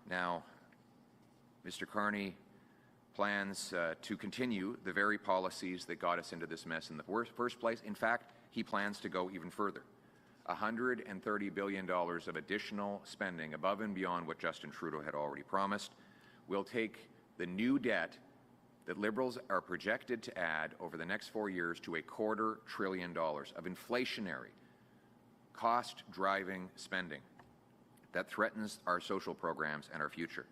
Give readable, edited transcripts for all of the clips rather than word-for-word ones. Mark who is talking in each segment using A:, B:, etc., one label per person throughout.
A: Now, Mr. Carney plans to continue the very policies that got us into this mess in the first place. In fact, he plans to go even further. $130 billion of additional spending above and beyond what Justin Trudeau had already promised will take the new debt that Liberals are projected to add over the next 4 years to $250 billion of inflationary, cost-driving spending that threatens our social programs and our future.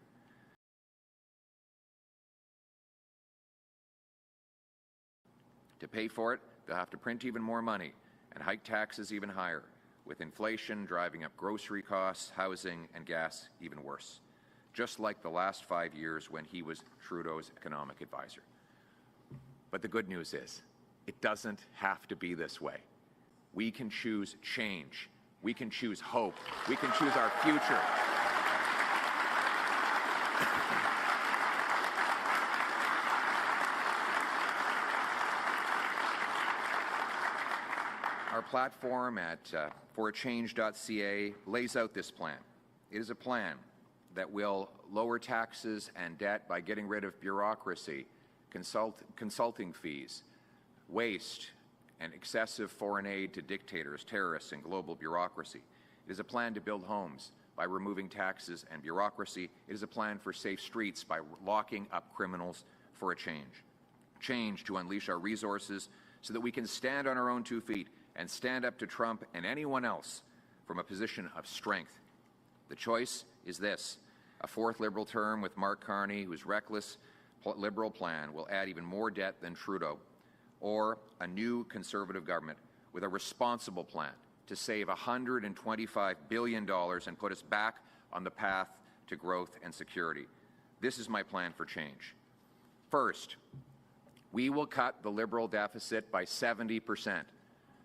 A: To pay for it, they'll have to print even more money and hike taxes even higher, with inflation driving up grocery costs, housing, and gas even worse, just like the last 5 years when he was Trudeau's economic advisor. But the good news is, it doesn't have to be this way. We can choose change. We can choose hope. We can choose our future. Our platform at forachange.ca lays out this plan. It is a plan that will lower taxes and debt by getting rid of bureaucracy, consulting fees, waste, and excessive foreign aid to dictators, terrorists, and global bureaucracy. It is a plan to build homes by removing taxes and bureaucracy. It is a plan for safe streets by locking up criminals for a change. Change to unleash our resources so that we can stand on our own 2 feet and stand up to Trump and anyone else from a position of strength. The choice is this: a 4th Liberal term with Mark Carney, whose reckless Liberal plan will add even more debt than Trudeau, or a new Conservative government with a responsible plan to save $125 billion and put us back on the path to growth and security. This is my plan for change. First, we will cut the Liberal deficit by 70%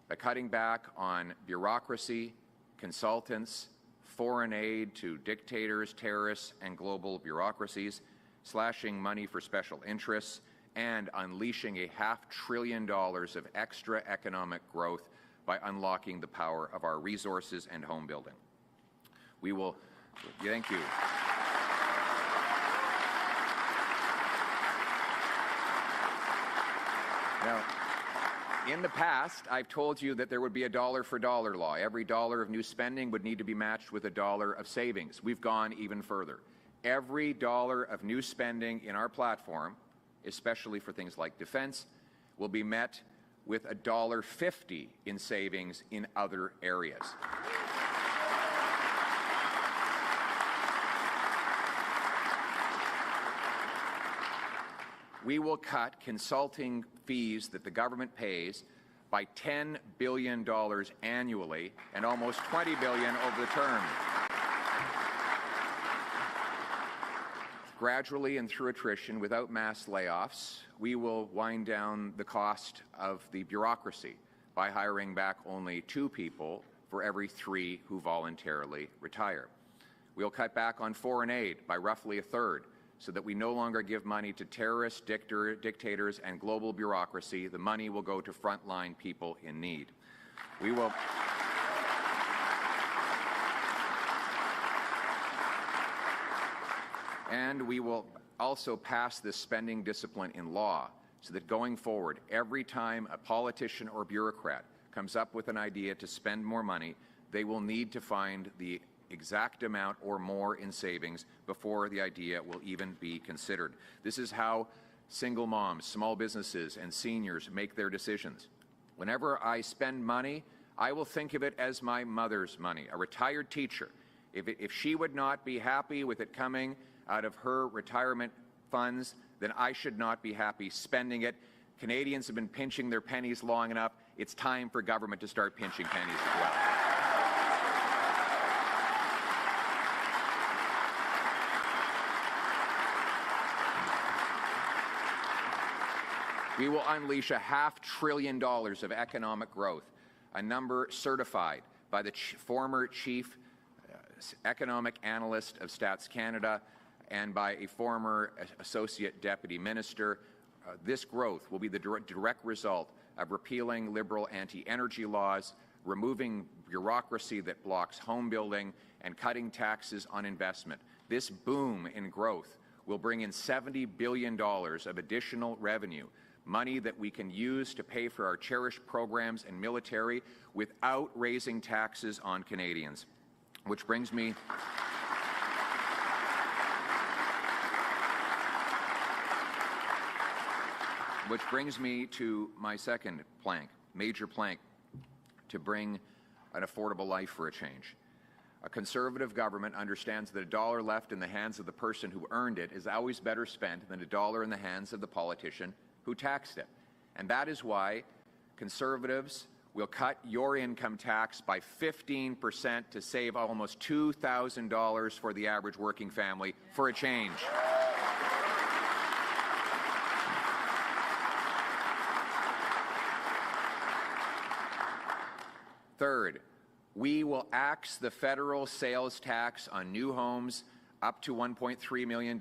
A: by cutting back on bureaucracy, consultants, foreign aid to dictators, terrorists, and global bureaucracies, slashing money for special interests, and unleashing $500 billion of extra economic growth by unlocking the power of our resources and home building. We will, thank you. Now, in the past, I've told you that there would be a dollar-for-dollar law. Every dollar of new spending would need to be matched with a dollar of savings. We've gone even further. Every dollar of new spending in our platform, especially for things like defense, will be met with $1.50 in savings in other areas. We will cut consulting fees that the government pays by $10 billion annually and almost $20 billion over the term. Gradually and through attrition, without mass layoffs, we will wind down the cost of the bureaucracy by hiring back only 2 people for every 3 who voluntarily retire. We'll cut back on foreign aid by roughly a third so that we no longer give money to terrorists, dictators, and global bureaucracy. The money will go to frontline people in need. We will... And we will also pass this spending discipline in law so that going forward, every time a politician or bureaucrat comes up with an idea to spend more money, they will need to find the exact amount or more in savings before the idea will even be considered. This is how single moms, small businesses, and seniors make their decisions. Whenever I spend money, I will think of it as my mother's money, a retired teacher. If she would not be happy with it coming out of her retirement funds, then I should not be happy spending it. Canadians have been pinching their pennies long enough. It's time for government to start pinching pennies as well. We will unleash $500 billion of economic growth, a number certified by the former chief economic analyst of Stats Canada and by a former associate deputy minister. This growth will be the direct result of repealing Liberal anti-energy laws, removing bureaucracy that blocks home building, and cutting taxes on investment. This boom in growth will bring in $70 billion of additional revenue, money that we can use to pay for our cherished programs and military without raising taxes on Canadians. Which brings me to my second plank, major plank, to bring an affordable life for a change. A Conservative government understands that a dollar left in the hands of the person who earned it is always better spent than a dollar in the hands of the politician who taxed it. And that is why Conservatives will cut your income tax by 15% to save almost $2,000 for the average working family for a change. Third, we will axe the federal sales tax on new homes up to $1.3 million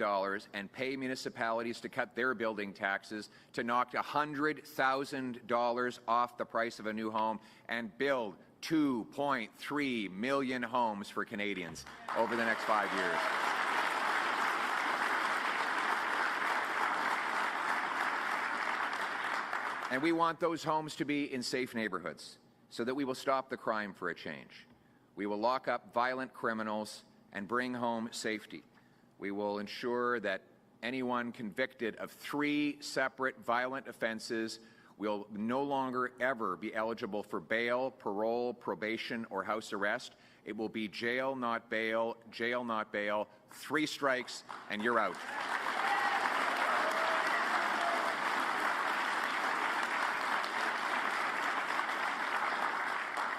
A: and pay municipalities to cut their building taxes to knock $100,000 off the price of a new home and build 2.3 million homes for Canadians over the next 5 years. And we want those homes to be in safe neighborhoods, so that we will stop the crime for a change. We will lock up violent criminals and bring home safety. We will ensure that anyone convicted of 3 separate violent offenses will no longer ever be eligible for bail, parole, probation, or house arrest. It will be jail, not bail, jail, not bail, 3 strikes, and you're out.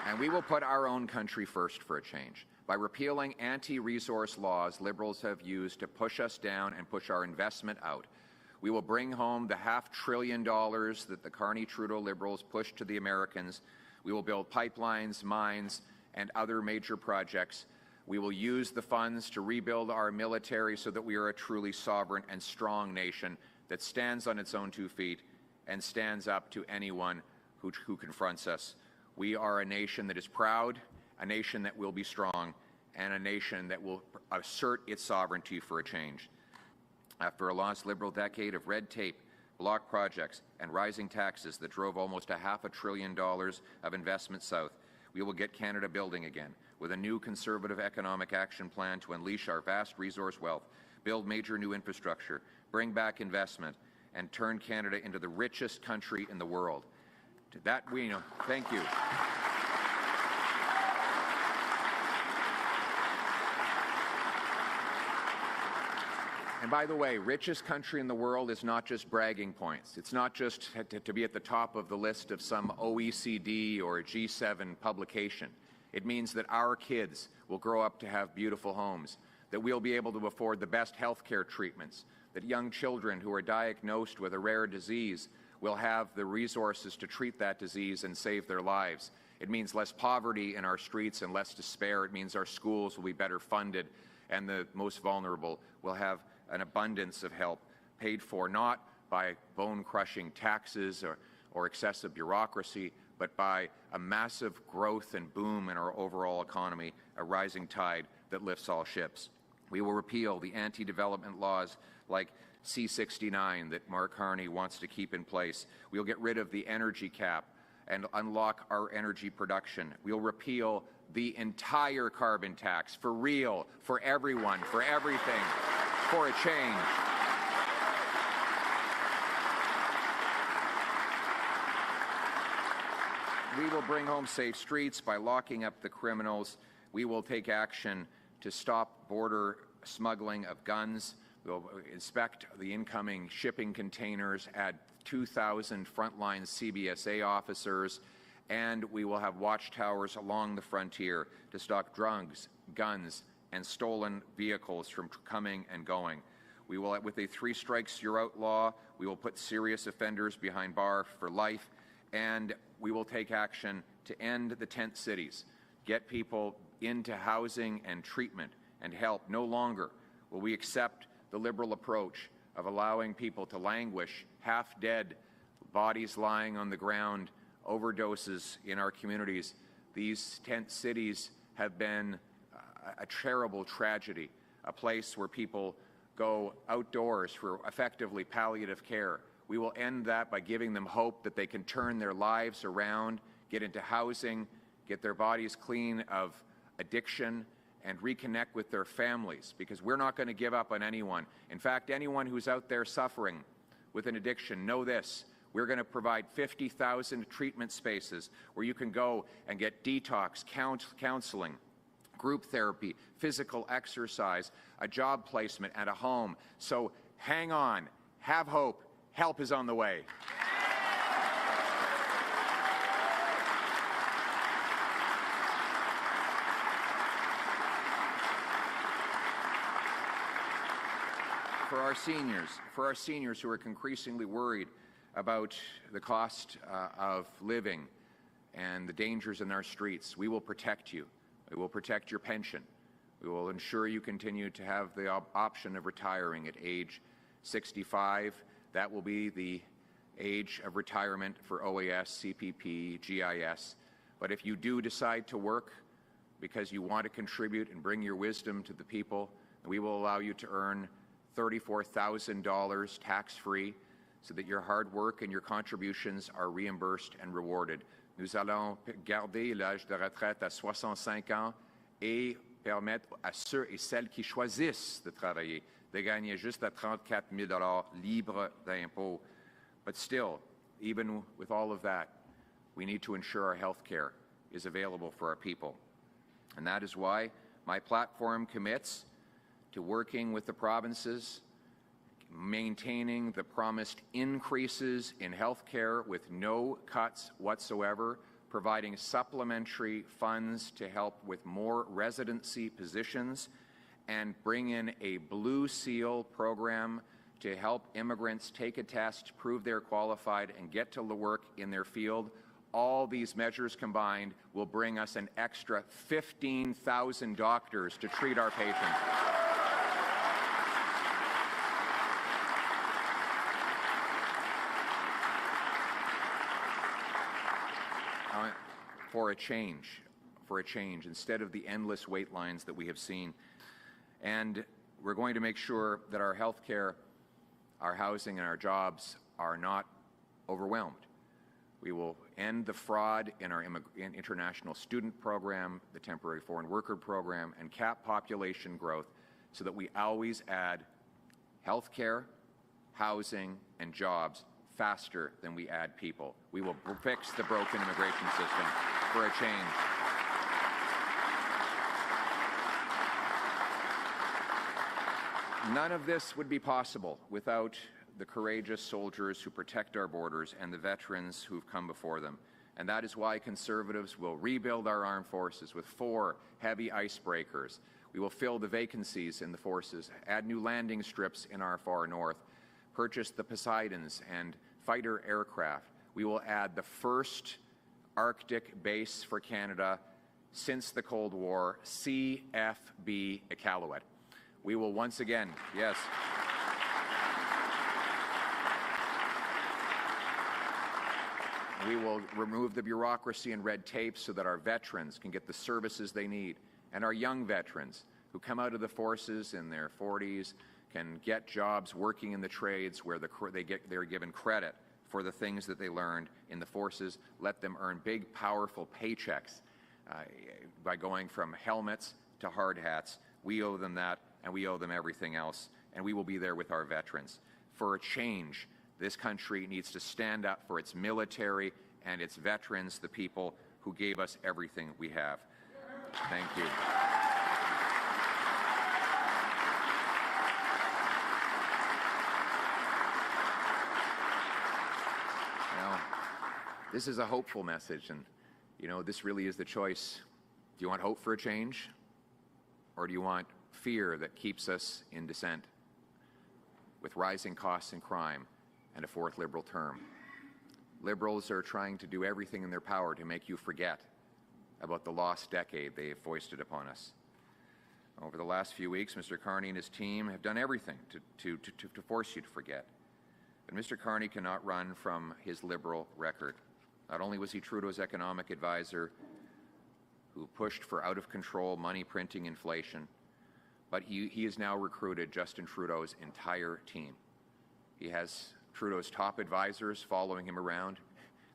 A: And we will put our own country first for a change. By repealing anti-resource laws Liberals have used to push us down and push our investment out, we will bring home the $500 billion that the Carney-Trudeau Liberals pushed to the Americans. We will build pipelines, mines, and other major projects. We will use the funds to rebuild our military so that we are a truly sovereign and strong nation that stands on its own 2 feet and stands up to anyone who confronts us. We are a nation that is proud, a nation that will be strong, and a nation that will assert its sovereignty for a change. After a lost Liberal decade of red tape, block projects, and rising taxes that drove almost $500 billion of investment south, we will get Canada building again with a new Conservative economic action plan to unleash our vast resource wealth, build major new infrastructure, bring back investment, and turn Canada into the richest country in the world. To that we know. Thank you. And by the way, richest country in the world is not just bragging points. It's not just to be at the top of the list of some OECD or G7 publication. It means that our kids will grow up to have beautiful homes, that we'll be able to afford the best health care treatments, that young children who are diagnosed with a rare disease will have the resources to treat that disease and save their lives. It means less poverty in our streets and less despair. It means our schools will be better funded, and the most vulnerable will have an abundance of help paid for not by bone-crushing taxes or excessive bureaucracy, but by a massive growth and boom in our overall economy, a rising tide that lifts all ships. We will repeal the anti-development laws like C-69 that Mark Carney wants to keep in place. We'll get rid of the energy cap and unlock our energy production. We'll repeal the entire carbon tax for real, for everyone, for everything, for a change. We will bring home safe streets by locking up the criminals. We will take action to stop border smuggling of guns. We'll inspect the incoming shipping containers, add 2,000 frontline CBSA officers, and we will have watchtowers along the frontier to stop drugs, guns, and stolen vehicles from coming and going. We will, with a 3 strikes you're out law, we will put serious offenders behind bars for life, and we will take action to end the tent cities, get people into housing and treatment and help. No longer will we accept the Liberal approach of allowing people to languish, half dead, bodies lying on the ground, overdoses in our communities These tent cities have been a terrible tragedy, a place where people go outdoors for effectively palliative care. We will end that by giving them hope that they can turn their lives around, get into housing, get their bodies clean of addiction, and reconnect with their families, because we're not going to give up on anyone. In fact, anyone who's out there suffering with an addiction, know this: we're going to provide 50,000 treatment spaces where you can go and get detox, counseling, group therapy, physical exercise, a job placement, and a home. So hang on, have hope, help is on the way. For our seniors who are increasingly worried about the cost of living and the dangers in our streets, we will protect you. We will protect your pension. We will ensure you continue to have the option of retiring at age 65. That will be the age of retirement for OAS, CPP, GIS. But if you do decide to work because you want to contribute and bring your wisdom to the people, we will allow you to earn $34,000 tax-free so that your hard work and your contributions are reimbursed and rewarded. Nous allons garder l'âge de retraite à 65 ans et permettre à ceux et celles qui choisissent de travailler de gagner juste à 34 000 $ libres d'impôts. But still, even with all of that, we need to ensure our health care is available for our people. And that is why my platform commits to working with the provinces, maintaining the promised increases in health care with no cuts whatsoever, providing supplementary funds to help with more residency positions, and bring in a Blue Seal program to help immigrants take a test, prove they're qualified, and get to work in their field. All these measures combined will bring us an extra 15,000 doctors to treat our patients. For a change, instead of the endless wait lines that we have seen. And we're going to make sure that our health care, our housing, and our jobs are not overwhelmed. We will end the fraud in our international student program, the temporary foreign worker program, and cap population growth so that we always add health care, housing, and jobs faster than we add people. We will fix the broken immigration system for a change. None of this would be possible without the courageous soldiers who protect our borders and the veterans who've come before them. And that is why Conservatives will rebuild our armed forces with 4 heavy icebreakers. We will fill the vacancies in the forces, add new landing strips in our far north, purchase the Poseidons and fighter aircraft. We will add the first Arctic base for Canada since the Cold War, CFB Iqaluit. We will once again, yes, we will remove the bureaucracy and red tape so that our veterans can get the services they need, and our young veterans who come out of the forces in their 40s can get jobs working in the trades where they're given credit for the things that they learned in the forces. Let them earn big, powerful paychecks by going from helmets to hard hats. We owe them that, and we owe them everything else, and we will be there with our veterans. For a change, this country needs to stand up for its military and its veterans, the people who gave us everything we have. Thank you. This is a hopeful message, and, this really is the choice. Do you want hope for a change, or do you want fear that keeps us in dissent with rising costs and crime and a 4th Liberal term? Liberals are trying to do everything in their power to make you forget about the lost decade they have foisted upon us. Over the last few weeks, Mr. Carney and his team have done everything to force you to forget. But Mr. Carney cannot run from his Liberal record. Not only was he Trudeau's economic advisor, who pushed for out-of-control money-printing inflation, but he has now recruited Justin Trudeau's entire team. He has Trudeau's top advisors following him around.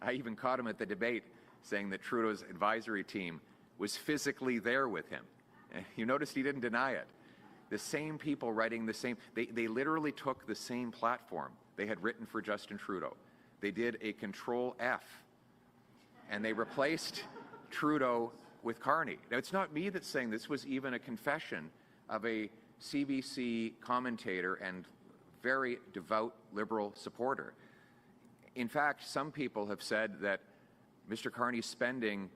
A: I even caught him at the debate saying that Trudeau's advisory team was physically there with him. You noticed he didn't deny it. The same people writing the same, they literally took the same platform they had written for Justin Trudeau. They did a Control F, and they replaced Trudeau with Carney. Now, it's not me that's saying this was even a confession of a CBC commentator and very devout Liberal supporter. In fact, some people have said that Mr. Carney's spending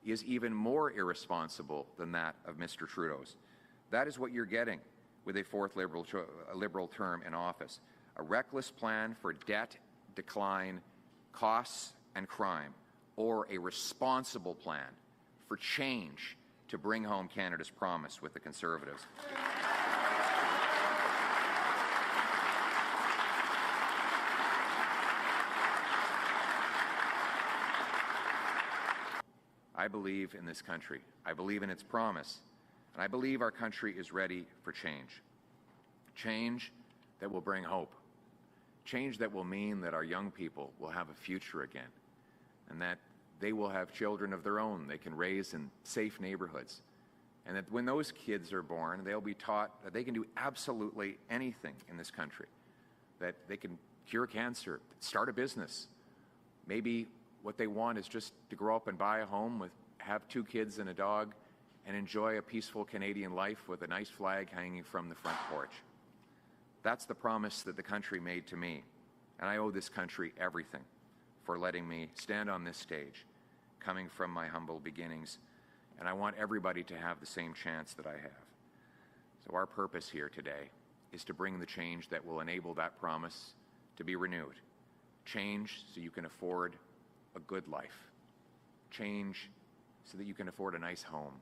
A: is even more irresponsible than that of Mr. Trudeau's. That is what you're getting with a fourth Liberal term in office. A reckless plan for debt, decline, costs, and crime, or a responsible plan for change to bring home Canada's promise with the Conservatives. I believe in this country. I believe in its promise. And I believe our country is ready for change. Change that will bring hope. Change that will mean that our young people will have a future again, and that they will have children of their own they can raise in safe neighborhoods. And that when those kids are born, they'll be taught that they can do absolutely anything in this country. That they can cure cancer, start a business. Maybe what they want is just to grow up and buy a home, have 2 kids and a dog, and enjoy a peaceful Canadian life with a nice flag hanging from the front porch. That's the promise that the country made to me, and I owe this country everything for letting me stand on this stage, coming from my humble beginnings, and I want everybody to have the same chance that I have. So our purpose here today is to bring the change that will enable that promise to be renewed. Change so you can afford a good life. Change so that you can afford a nice home.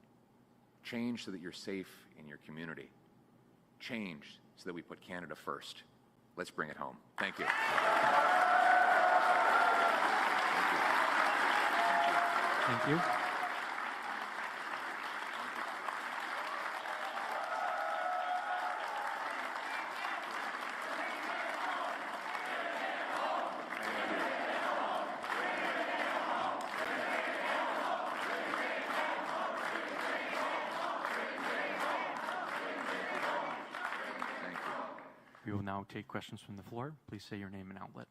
A: Change so that you're safe in your community. Change so that we put Canada first. Let's bring it home. Thank you.
B: Thank you. We will now take questions from the floor. Please say your name and outlet.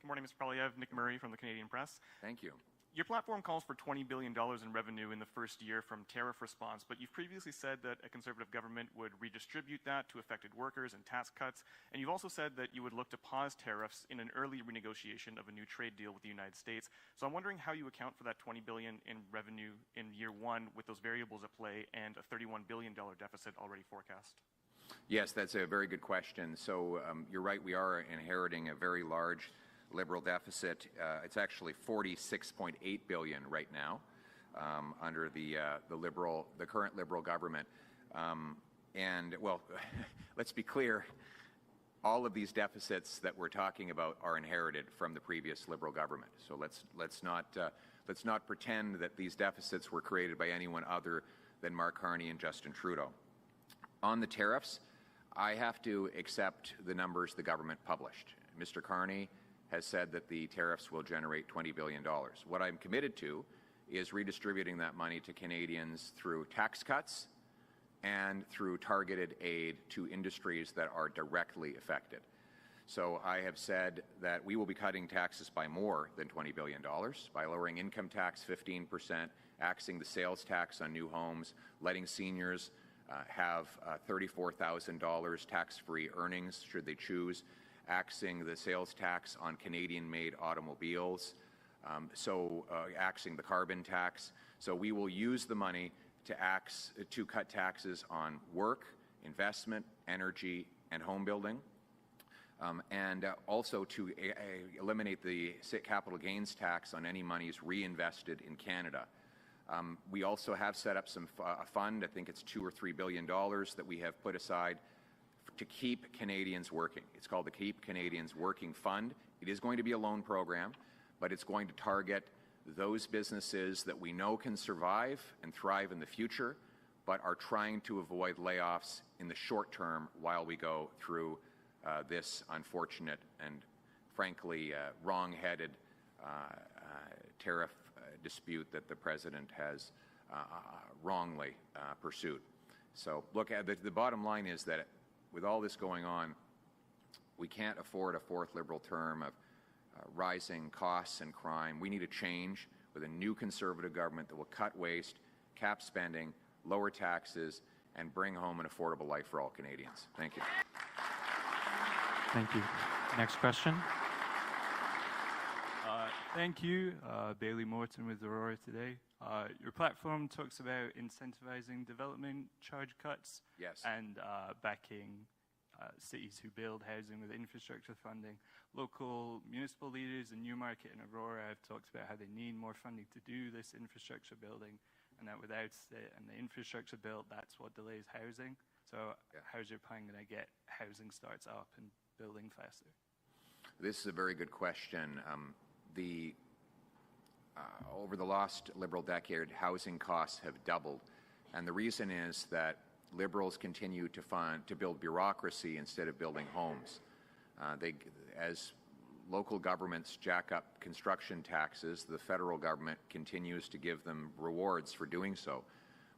C: Good morning, Mr. Poilievre. Nick Murray from the Canadian Press.
A: Thank you.
C: Your platform calls for $20 billion in revenue in the first year from tariff response, but you've previously said that a Conservative government would redistribute that to affected workers and tax cuts, and you've also said that you would look to pause tariffs in an early renegotiation of a new trade deal with the United States. So I'm wondering how you account for that $20 billion in revenue in year one with those variables at play and a $31 billion deficit already forecast.
A: Yes, that's a very good question. So you're right, we are inheriting a very large Liberal deficit. It's actually $46.8 billion right now under the current Liberal government. And well, let's be clear, all of these deficits that we're talking about are inherited from the previous Liberal government. So let's not pretend that these deficits were created by anyone other than Mark Carney and Justin Trudeau. On the tariffs, I have to accept the numbers the government published. Mr. Carney has said that the tariffs will generate $20 billion. What I'm committed to is redistributing that money to Canadians through tax cuts and through targeted aid to industries that are directly affected. So I have said that we will be cutting taxes by more than $20 billion, by lowering income tax 15%, axing the sales tax on new homes, letting seniors have $34,000 tax-free earnings should they choose, axing the sales tax on Canadian-made automobiles, axing the carbon tax. So we will use the money to cut taxes on work, investment, energy, and home building, and also to eliminate the capital gains tax on any monies reinvested in Canada. We also have set up a fund, I think it's $2 or $3 billion that we have put aside to keep Canadians working. It's called the Keep Canadians Working Fund. It is going to be a loan program, but it's going to target those businesses that we know can survive and thrive in the future, but are trying to avoid layoffs in the short term while we go through this unfortunate and frankly wrong-headed tariff dispute that the President has wrongly pursued. So look, the bottom line is that with all this going on, we can't afford a fourth Liberal term of rising costs and crime. We need a change with a new Conservative government that will cut waste, cap spending, lower taxes, and bring home an affordable life for all Canadians. Thank you.
B: Thank you. Next question.
D: Thank you. Bailey Morton with Aurora today. Your platform talks about incentivizing development charge cuts.
A: Yes.
D: And backing cities who build housing with infrastructure funding. Local municipal leaders in Newmarket and Aurora have talked about how they need more funding to do this infrastructure building, and that without the infrastructure built, that's what delays housing. So how's your plan going to get housing starts up and building faster?
A: This is a very good question. Over the last Liberal decade, housing costs have doubled, and the reason is that Liberals continue to build bureaucracy instead of building homes. As local governments jack up construction taxes, the federal government continues to give them rewards for doing so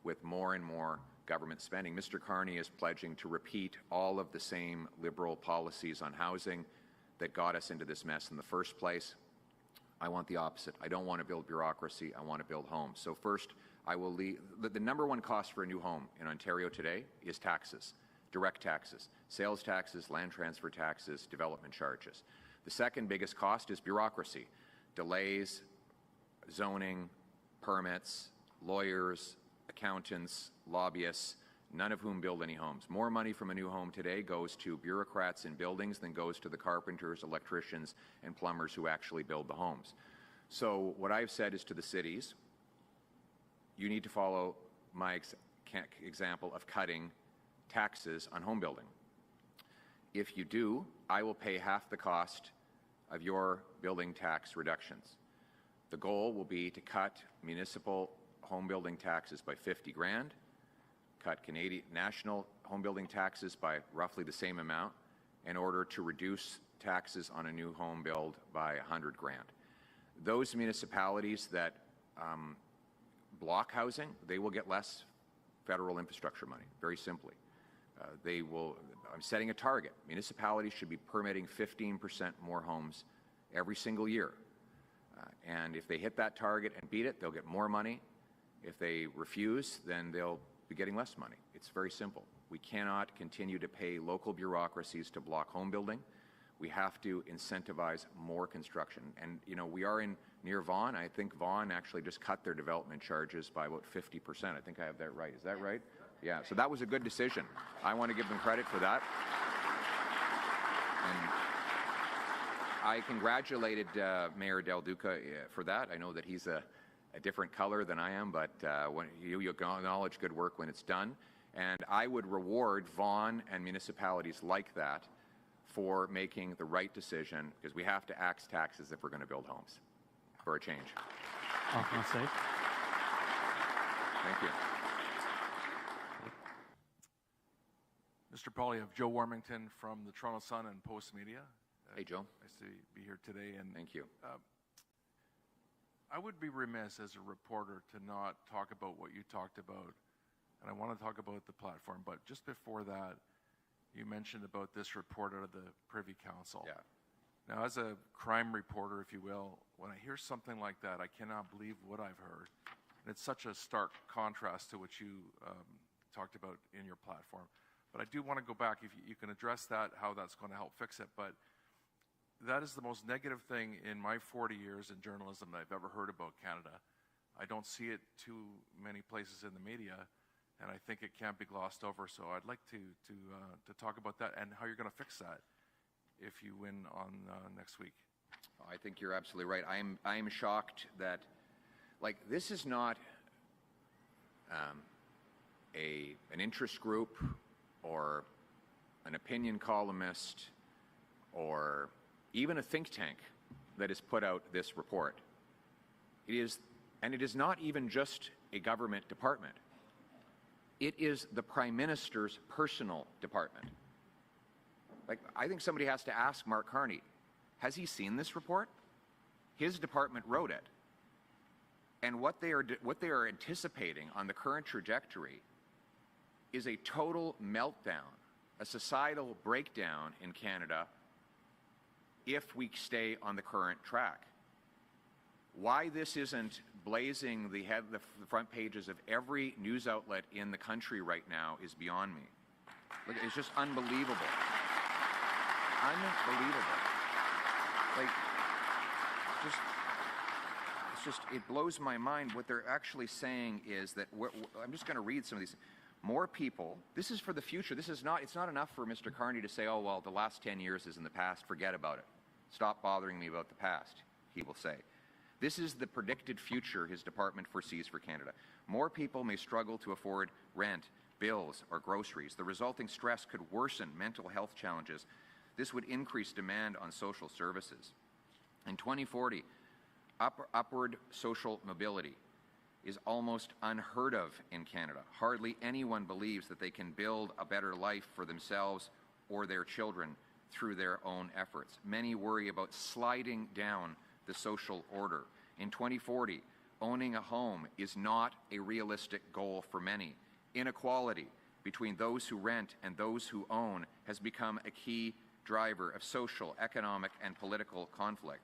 A: with more and more government spending. Mr. Carney is pledging to repeat all of the same Liberal policies on housing that got us into this mess in the first place. I want the opposite. I don't want to build bureaucracy. I want to build homes. So first, I will leave. The number one cost for a new home in Ontario today is taxes, direct taxes, sales taxes, land transfer taxes, development charges. The second biggest cost is bureaucracy, delays, zoning, permits, lawyers, accountants, lobbyists, none of whom build any homes. More money from a new home today goes to bureaucrats in buildings than goes to the carpenters, electricians, and plumbers who actually build the homes. So what I've said is to the cities, you need to follow my example of cutting taxes on home building. If you do, I will pay half the cost of your building tax reductions. The goal will be to cut municipal home building taxes by 50 grand, cut Canadian national home building taxes by roughly the same amount in order to reduce taxes on a new home build by 100 grand. Those municipalities that block housing, they will get less federal infrastructure money, very simply. I'm setting a target. Municipalities should be permitting 15% more homes every single year. And if they hit that target and beat it, they'll get more money. If they refuse, then they'll be getting less money. It's very simple. We cannot continue to pay local bureaucracies to block home building. We have to incentivize more construction. And, you know, we are near Vaughan. I think Vaughan actually just cut their development charges by about 50%. I think I have that right. Is that right? Yeah, so that was a good decision. I want to give them credit for that. And I congratulated Mayor Del Duca for that. I know that he's a different color than I am, but when you acknowledge good work when it's done. And I would reward Vaughan and municipalities like that for making the right decision, because we have to axe taxes if we're going to build homes for a change.
B: Safe.
A: Thank you.
E: Mr. Poilievre, Joe Warmington from the Toronto Sun and Post Media.
A: Hey, Joe.
E: Nice to be here today. And
A: thank you.
E: I would be remiss as a reporter to not talk about what you talked about, and I want to talk about the platform, but just before that, you mentioned about this report out of the Privy Council.
A: Yeah.
E: Now, as a crime reporter, if you will, when I hear something like that, I cannot believe what I've heard. And it's such a stark contrast to what you talked about in your platform. But I do want to go back, if you can address that, how that's going to help fix it. But that is the most negative thing in my 40 years in journalism that I've ever heard about Canada. I don't see it too many places in the media, and I think it can't be glossed over. So I'd like to talk about that and how you're going to fix that if you win on next week.
A: I think you're absolutely right. I am shocked that, like, this is not an interest group or an opinion columnist or even a think tank that has put out this report. And it is not even just a government department. It is the Prime Minister's personal department. Like, I think somebody has to ask Mark Carney, has he seen this report? His department wrote it. And what they are anticipating on the current trajectory is a total meltdown, a societal breakdown in Canada if we stay on the current track. Why this isn't blazing the front pages of every news outlet in the country right now is beyond me. Look, it's just unbelievable. Unbelievable. Like, it blows my mind. What they're actually saying is that, I'm just going to read some of these. More people, this is for the future. It's not enough for Mr. Carney to say, oh, well, the last 10 years is in the past, forget about it. Stop bothering me about the past, he will say. This is the predicted future his department foresees for Canada. More people may struggle to afford rent, bills, or groceries. The resulting stress could worsen mental health challenges. This would increase demand on social services. In 2040, upward social mobility is almost unheard of in Canada. Hardly anyone believes that they can build a better life for themselves or their children through their own efforts. Many worry about sliding down the social order. In 2040, owning a home is not a realistic goal for many. Inequality between those who rent and those who own has become a key driver of social, economic, and political conflict.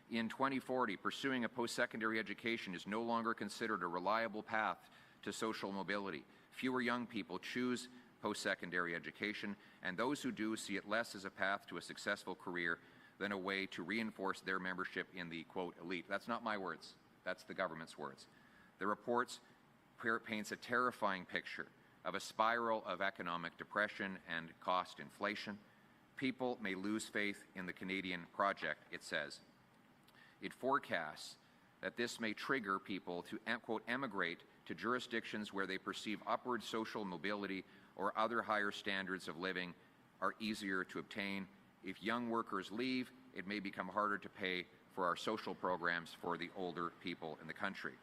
A: In 2040, pursuing a post-secondary education is no longer considered a reliable path to social mobility. Fewer young people choose post-secondary education, and those who do see it less as a path to a successful career than a way to reinforce their membership in the, quote, elite. That's not my words. That's the government's words. The report paints a terrifying picture of a spiral of economic depression and cost inflation. People may lose faith in the Canadian project, it says. It forecasts that this may trigger people to, quote, emigrate to jurisdictions where they perceive upward social mobility or other higher standards of living are easier to obtain. If young workers leave, it may become harder to pay for our social programs for the older people in the country.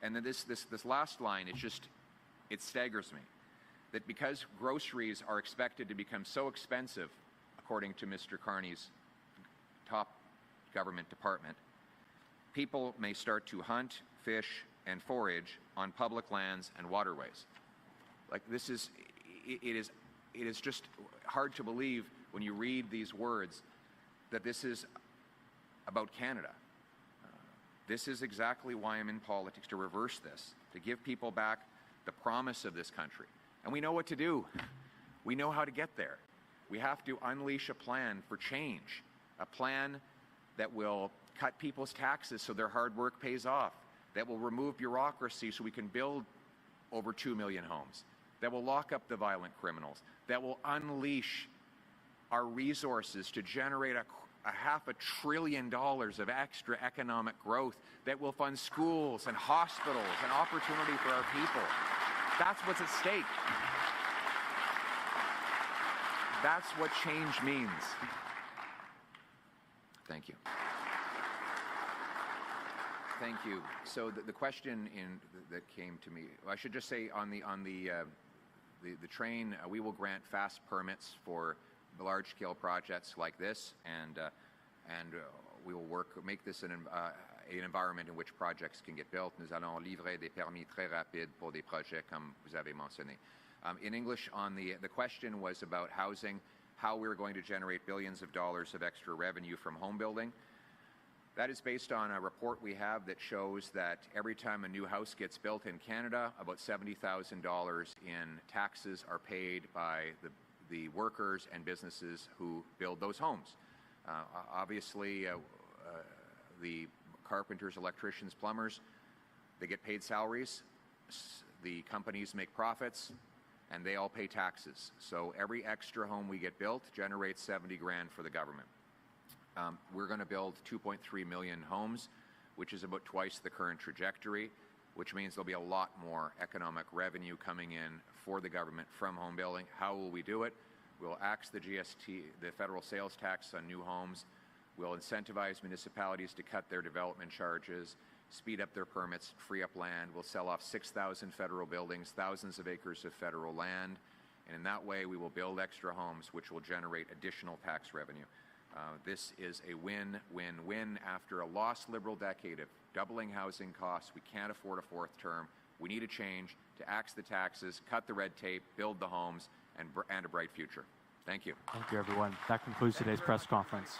A: And then this last line, it staggers me. That because groceries are expected to become so expensive, according to Mr. Carney's top government department, people may start to hunt, fish, and forage on public lands and waterways. Like, it is just hard to believe when you read these words that this is about Canada. This is exactly why I'm in politics, to reverse this, to give people back the promise of this country. And we know what to do. We know how to get there. We have to unleash a plan for change, a plan that will cut people's taxes so their hard work pays off, that will remove bureaucracy so we can build over 2 million homes, that will lock up the violent criminals, that will unleash our resources to generate a $500 billion of extra economic growth that will fund schools and hospitals and opportunity for our people. That's what's at stake. That's what change means. Thank you. Thank you. So the question that came to me, I should just say on the train, we will grant fast permits for large-scale projects like this, and we will make this an environment in which projects can get built. Nous allons livrer des permis très rapides pour des projets comme vous avez mentionné. In English, the question was about housing, how we're going to generate billions of dollars of extra revenue from home building. That is based on a report we have that shows that every time a new house gets built in Canada, about $70,000 in taxes are paid by the workers and businesses who build those homes. Obviously, the carpenters, electricians, plumbers, they get paid salaries. The companies make profits, and they all pay taxes. So every extra home we get built generates $70 grand for the government. We're going to build 2.3 million homes, which is about twice the current trajectory, which means there'll be a lot more economic revenue coming in for the government from home building. How will we do it? We'll axe the GST, the federal sales tax on new homes. We'll incentivize municipalities to cut their development charges. speed up their permits, free up land. We'll sell off 6,000 federal buildings, thousands of acres of federal land, and in that way we will build extra homes which will generate additional tax revenue. This is a win-win-win. After a lost Liberal decade of doubling housing costs, we can't afford a fourth term. We need a change to axe the taxes, cut the red tape, build the homes, and a bright future. Thank you.
B: Thank you, everyone. That concludes today's press conference.